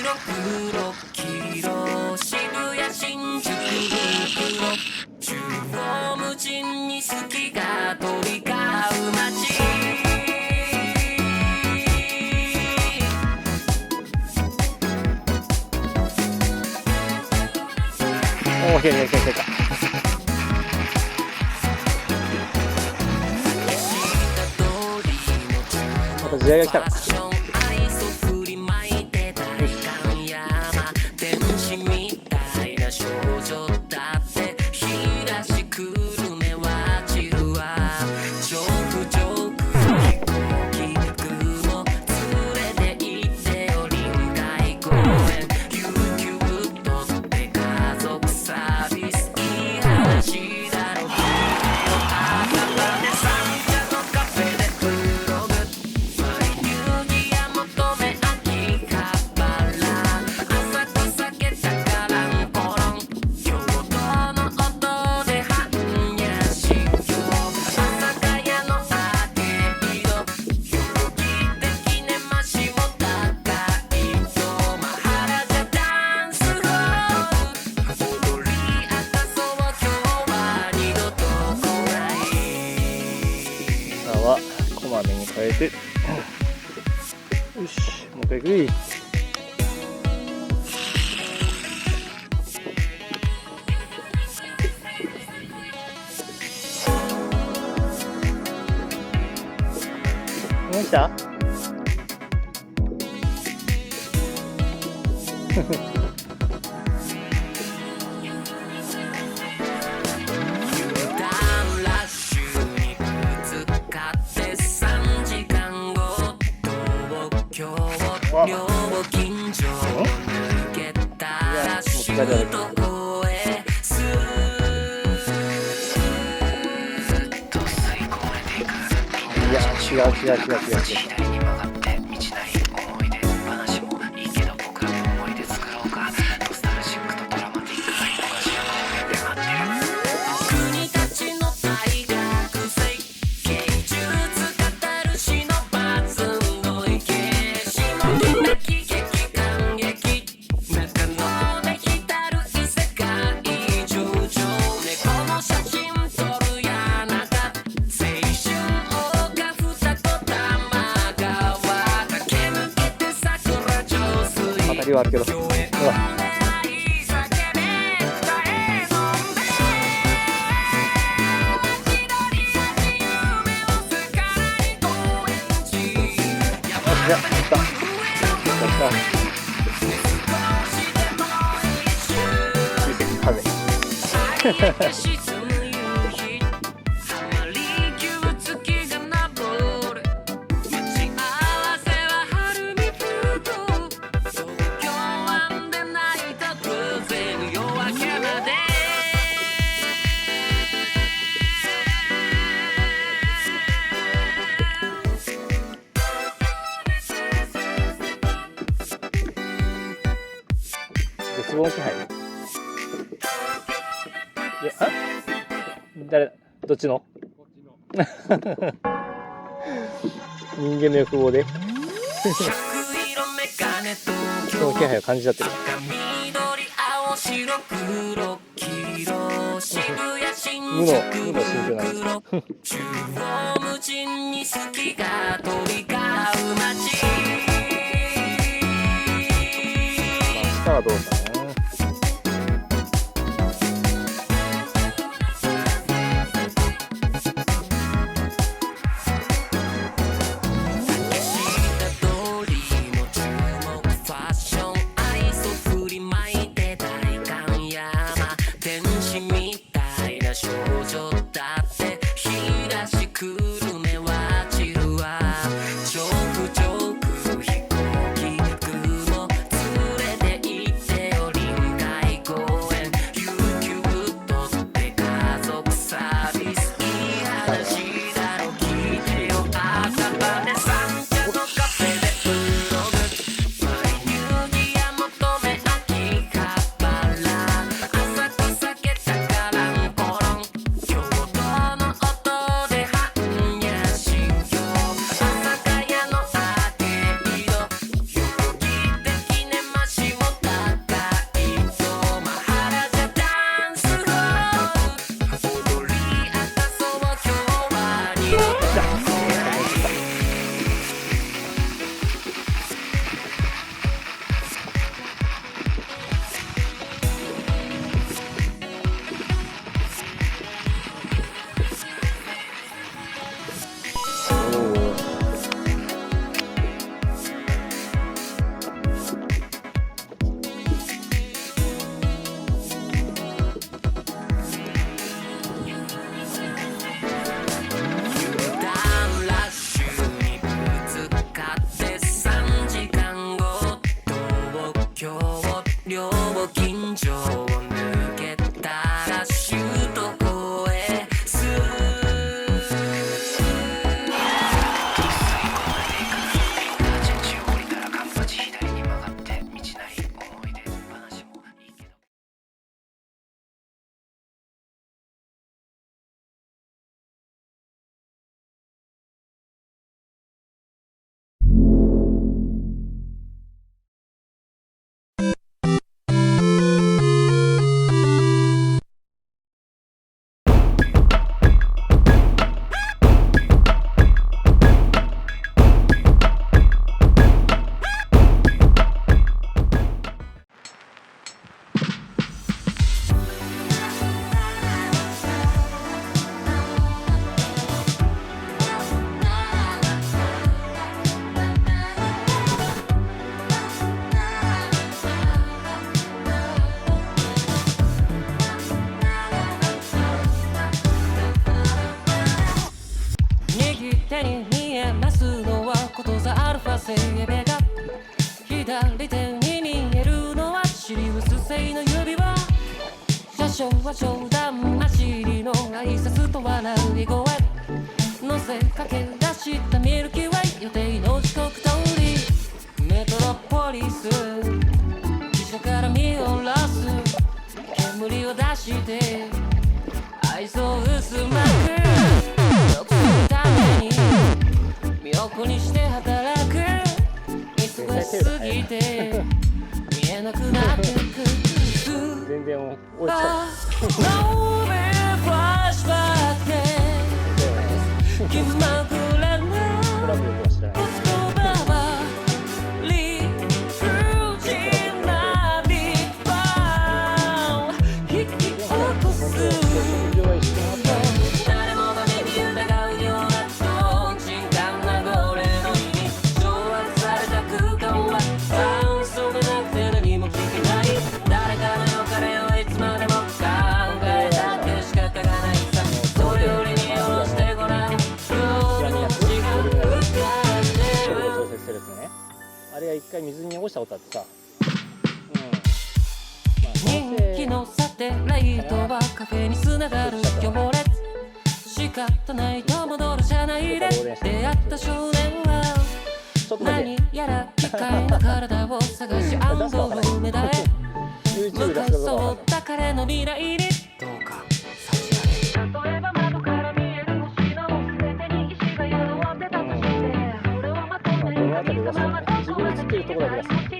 6キロ渋谷新宿袋中央無尽に好きが飛び交う街おー、来た。また時代が来たか。こまめに変えて、よし、もう一回グイ。来た？料金所抜けたらシュート越えスーッと吸い込まれていく。いや違う左に曲がって道なり思い出話もいいけど僕らの思い出作ろうか。ノスタルジックとドラマティックな東が待ってる。国たちの大学生芸術語る詩のバズの意見はあるけど、ほら絶望気配。誰だ？どっちの？人間の欲望でその気配を感じちゃってる。無の心境なんです。明日はどうかな。左手に見えるのはシリウス製の指輪。車掌は冗談交じりの挨拶と笑い声。乗せかけ出したミルキーウェイ、予定の時刻通り。メトロポリス汽車から見下ろす煙を出して愛想薄まく欲するために身を粉にして働く。忙しすぎて見えなくなってく。全然追いつかない。フラッシュバックで気まぐれなトラブルは知らない。言葉は理不尽なビッバン引き起こす。誰もが耳疑うようなとんちんかんな号令の日に掌握された空間は酸素がなくて何も聞けない。誰かの良かれをいつまでも考えたって仕方がないさ。それよりに下ろしてごらん、夜の星が浮かんでる。調節するやつね。あれは一回水に落ちたことあってさ。人気のサテライトはカフェに繋がる行列。仕方ないと戻る車内で出会った少年は何やら機械の体を探し暗号を目だへ向かいそうだ彼の未来にどうか幸あれ。例えば窓から見える星の全てに石が宿ってたとして、それをまとめる神様はどこまで見えない。